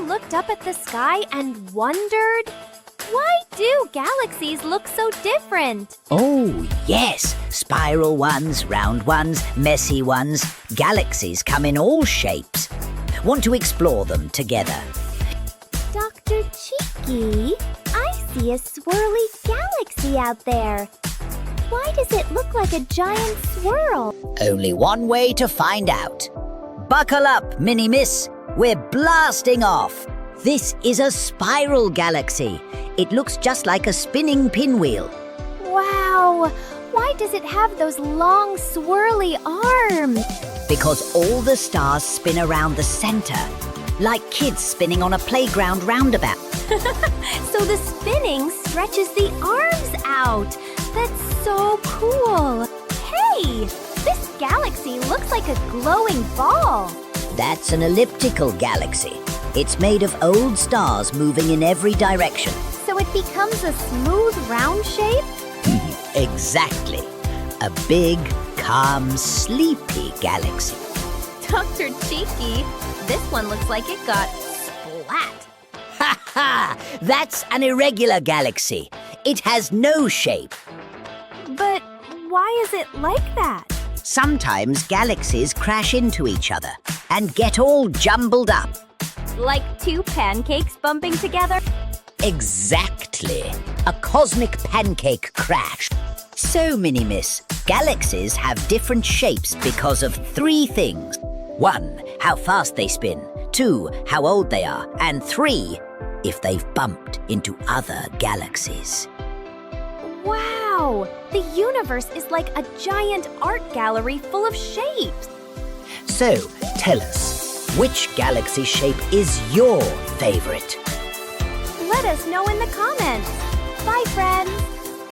ever looked up at the sky and wondered, why do galaxies look so different? Oh, yes. Spiral ones, round ones, messy ones. Galaxies come in all shapes. Want to explore them together? Dr. Cheeky, I see a swirly galaxy out there. Why does it look like a giant swirl? Only one way to find out. Buckle up, Mini Miss. We're blasting off. This is a spiral galaxy. It looks just like a spinning pinwheel. Wow! Why does it have those long swirly arms? Because all the stars spin around the center, like kids spinning on a playground roundabout. So the spinning stretches the arms out. That's so cool. Hey, this galaxy looks like a glowing ball. That's an elliptical galaxy. It's made of old stars moving in every direction. So it becomes a smooth round shape? Exactly. A big, calm, sleepy galaxy. Dr. Cheeky, this one looks like it got splat. Ha ha! That's an irregular galaxy. It has no shape. But why is it like that? Sometimes galaxies crash into each other and get all jumbled up. Like two pancakes bumping together? Exactly. A cosmic pancake crash. So, Mini Miss, galaxies have different shapes because of three things. 1, how fast they spin. 2, how old they are. And 3, if they've bumped into other galaxies. Wow! The universe is like a giant art gallery full of shapes. So, tell us, which galaxy shape is your favorite? Let us know in the comments. Bye, friends!